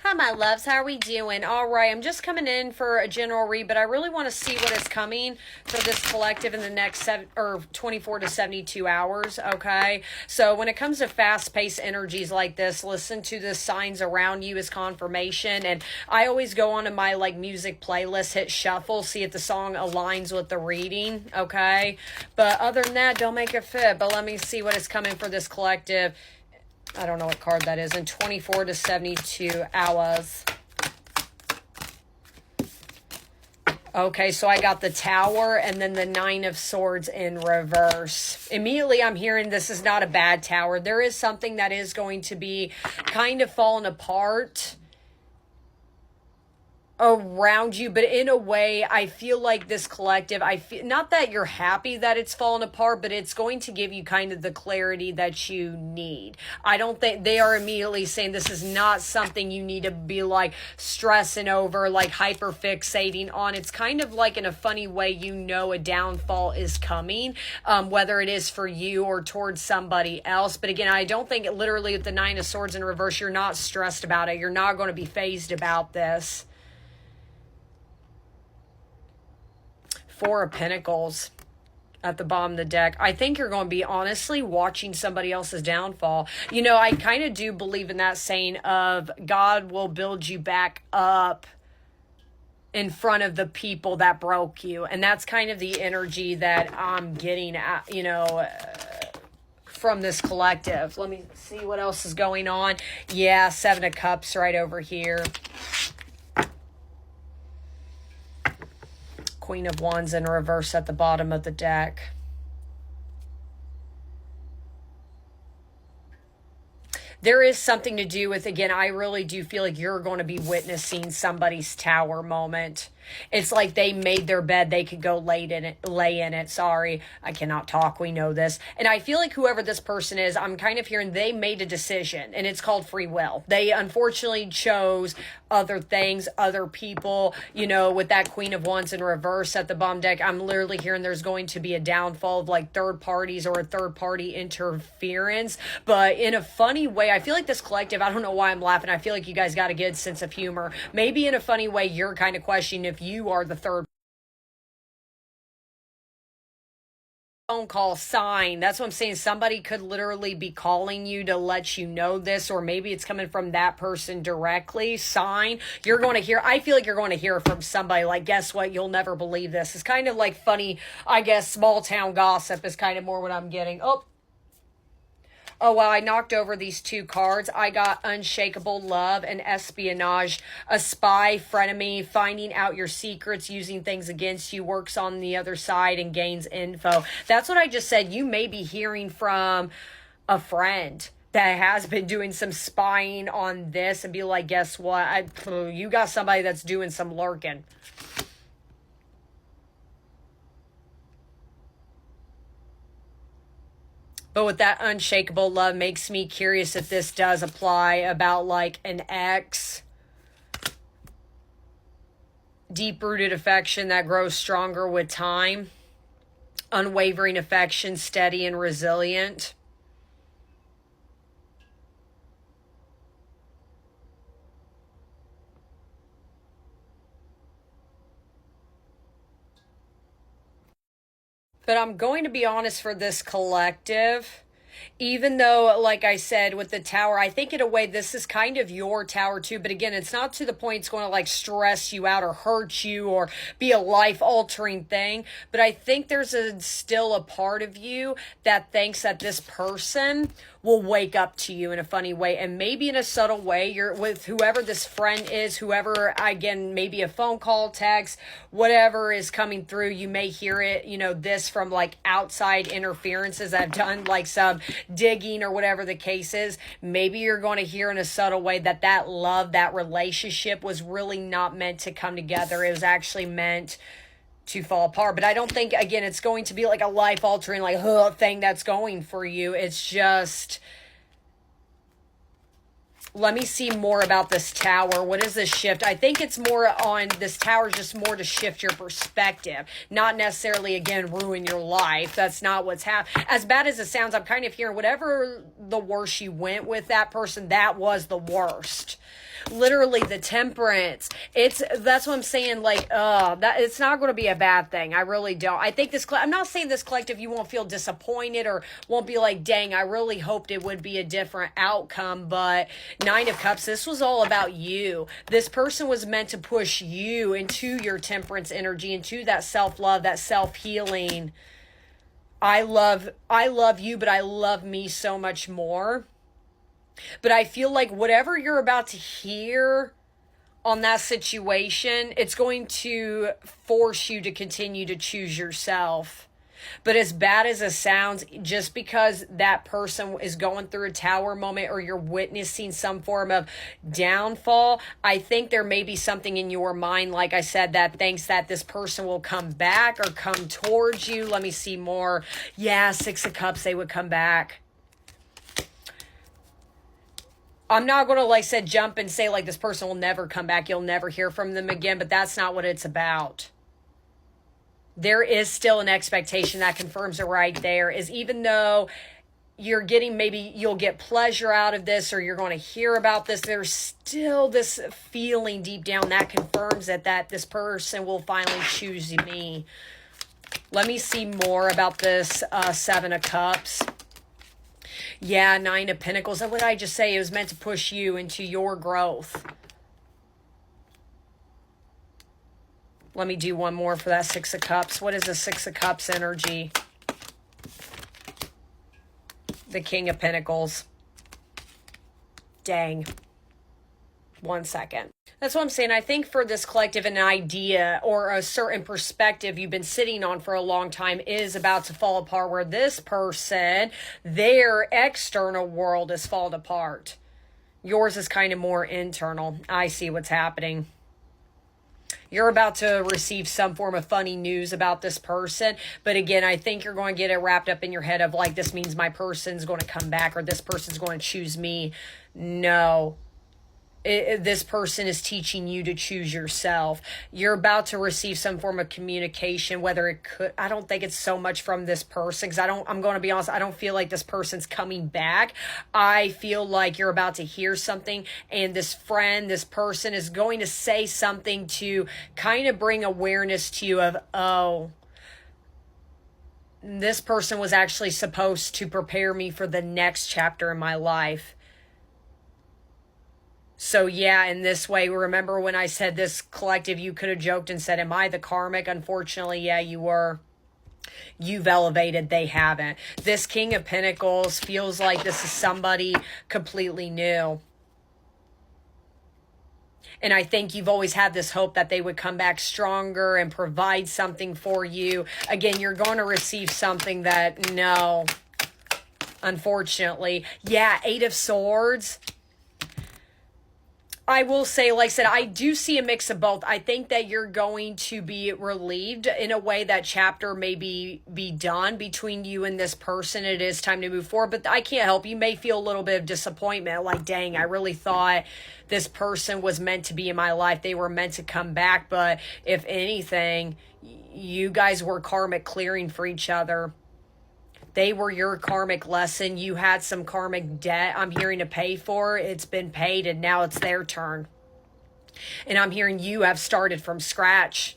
Hi, my loves. How are we doing? All right, I'm just coming in for a general read, but I really want to see what is coming for this collective in the next 24 to 72 hours, okay? So when it comes to fast-paced energies like this, listen to the signs around you as confirmation, and I always go onto my, music playlist, hit shuffle, see if the song aligns with the reading, okay? But other than that, don't make it fit, but let me see what is coming for this collective. I don't know what card that is, in 24 to 72 hours. Okay, so I got the Tower and then the Nine of Swords in reverse. Immediately I'm hearing this is not a bad Tower. There is something that is going to be kind of falling apart around you, but in a way I feel like this collective, I feel not that you're happy that it's fallen apart, but it's going to give you kind of the clarity that you need. I don't think they are immediately saying this is not something you need to be stressing over, hyper fixating on. It's kind of like, in a funny way, a downfall is coming, whether it is for you or towards somebody else. But again, I don't think literally with the Nine of Swords in reverse, you're not stressed about it. You're not going to be fazed about this. Four of Pentacles at the bottom of the deck. I think you're going to be honestly watching somebody else's downfall. I kind of do believe in that saying of God will build you back up in front of the people that broke you. And that's kind of the energy that I'm getting at, from this collective. Let me see what else is going on. Yeah, Seven of Cups right over here. Queen of Wands in reverse at the bottom of the deck. There is something to do with, again, I really do feel like you're going to be witnessing somebody's Tower moment. It's like they made their bed, they could go lay in it. Sorry, I cannot talk. We know this. And I feel like whoever this person is, I'm kind of hearing they made a decision, and it's called free will. They unfortunately chose other things, other people, with that Queen of Wands in reverse at the bottom deck. I'm literally hearing there's going to be a downfall of third parties or a third party interference. But in a funny way, I feel like this collective, I don't know why I'm laughing. I feel like you guys got a good sense of humor. Maybe in a funny way, you're kind of questioning if you are the third phone call sign. That's what I'm saying. Somebody could literally be calling you to let you know this, or maybe it's coming from that person directly. Sign. You're going to hear, I feel like you're going to hear from somebody guess what? You'll never believe this. It's kind of funny, I guess, small town gossip is kind of more what I'm getting. Oh, wow, I knocked over these two cards. I got unshakable love and espionage. A spy, frenemy, finding out your secrets, using things against you, works on the other side and gains info. That's what I just said. You may be hearing from a friend that has been doing some spying on this and be like, guess what? You got somebody that's doing some lurking. But with that unshakable love, makes me curious if this does apply about an ex. Deep-rooted affection that grows stronger with time. Unwavering affection, steady and resilient. But I'm going to be honest, for this collective, even though, like I said, with the Tower, I think in a way this is kind of your Tower too. But again, it's not to the point it's going to stress you out or hurt you or be a life-altering thing. But I think there's still a part of you that thinks that this person will wake up to you in a funny way, and maybe in a subtle way. You're with whoever this friend is, whoever, again, maybe a phone call, text, whatever is coming through. You may hear it, this from outside interferences. I've done some digging or whatever the case is. Maybe you're going to hear in a subtle way that love, that relationship was really not meant to come together. It was actually meant to fall apart. But I don't think, again, it's going to be a life-altering thing that's going for you. It's just, let me see more about this Tower. What is this shift? I think it's more on this Tower, just more to shift your perspective, not necessarily, again, ruin your life. That's not what's happening. As bad as it sounds, I'm kind of hearing whatever the worst you went with that person, that was the worst. Literally the temperance. That's what I'm saying. Like, that it's not going to be a bad thing. I really don't. I think I'm not saying this collective, you won't feel disappointed or won't be like, dang, I really hoped it would be a different outcome. But Nine of Cups, this was all about you. This person was meant to push you into your temperance energy, into that self-love, that self-healing. I love you, but I love me so much more. But I feel like whatever you're about to hear on that situation, it's going to force you to continue to choose yourself. But as bad as it sounds, just because that person is going through a tower moment or you're witnessing some form of downfall, I think there may be something in your mind, like I said, that thinks that this person will come back or come towards you. Let me see more. Yeah, Six of Cups, they would come back. I'm not going to, like I said, jump and say, like, this person will never come back. You'll never hear from them again, but that's not what it's about. There is still an expectation that confirms it right there, is even though you're getting, maybe you'll get pleasure out of this or you're going to hear about this, there's still this feeling deep down that confirms that this person will finally choose me. Let me see more about this Seven of Cups. Yeah, Nine of Pentacles. What did I just say? It was meant to push you into your growth. Let me do one more for that Six of Cups. What is the Six of Cups energy? The King of Pentacles. Dang. 1 second. That's what I'm saying. I think for this collective, an idea or a certain perspective you've been sitting on for a long time is about to fall apart, where this person, their external world is falling apart. Yours is kind of more internal. I see what's happening. You're about to receive some form of funny news about this person. But again, I think you're going to get it wrapped up in your head of like, this means my person's going to come back or this person's going to choose me. No. This person is teaching you to choose yourself. You're about to receive some form of communication, whether it could, I don't think it's so much from this person, because I'm going to be honest, I don't feel like this person's coming back. I feel like you're about to hear something and this friend, this person is going to say something to kind of bring awareness to you of, oh, this person was actually supposed to prepare me for the next chapter in my life. So yeah, in this way, remember when I said this collective, you could have joked and said, am I the karmic? Unfortunately, yeah, you were. You've elevated, they haven't. This King of Pentacles feels like this is somebody completely new. And I think you've always had this hope that they would come back stronger and provide something for you. Again, you're going to receive something that, no, unfortunately. Yeah, Eight of Swords. I will say, like I said, I do see a mix of both. I think that you're going to be relieved in a way that chapter may be done between you and this person. It is time to move forward, but I can't help. You may feel a little bit of disappointment. Like, dang, I really thought this person was meant to be in my life. They were meant to come back. But if anything, you guys were karmic clearing for each other. They were your karmic lesson. You had some karmic debt I'm hearing to pay for. It's been paid and now it's their turn. And I'm hearing you have started from scratch.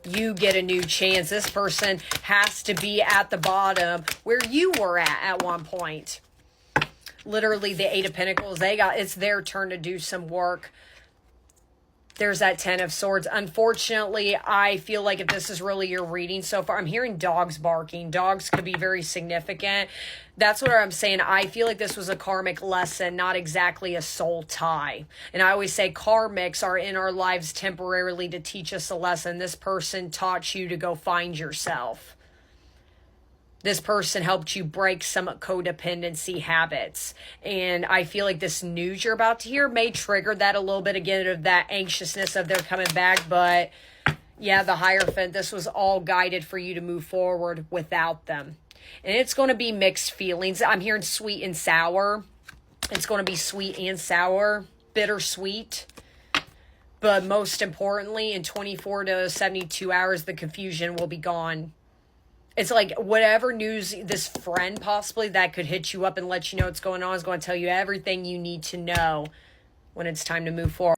You get a new chance. This person has to be at the bottom where you were at one point. Literally the Eight of Pentacles. It's their turn to do some work. There's that Ten of Swords. Unfortunately, I feel like if this is really your reading so far, I'm hearing dogs barking. Dogs could be very significant. That's what I'm saying. I feel like this was a karmic lesson, not exactly a soul tie. And I always say karmics are in our lives temporarily to teach us a lesson. This person taught you to go find yourself. This person helped you break some codependency habits. And I feel like this news you're about to hear may trigger that a little bit again, of that anxiousness of they're coming back. But yeah, the Hierophant, this was all guided for you to move forward without them. And it's going to be mixed feelings. I'm hearing sweet and sour. It's going to be sweet and sour, bittersweet. But most importantly, in 24 to 72 hours, the confusion will be gone. It's like whatever news this friend possibly that could hit you up and let you know what's going on is going to tell you everything you need to know when it's time to move forward.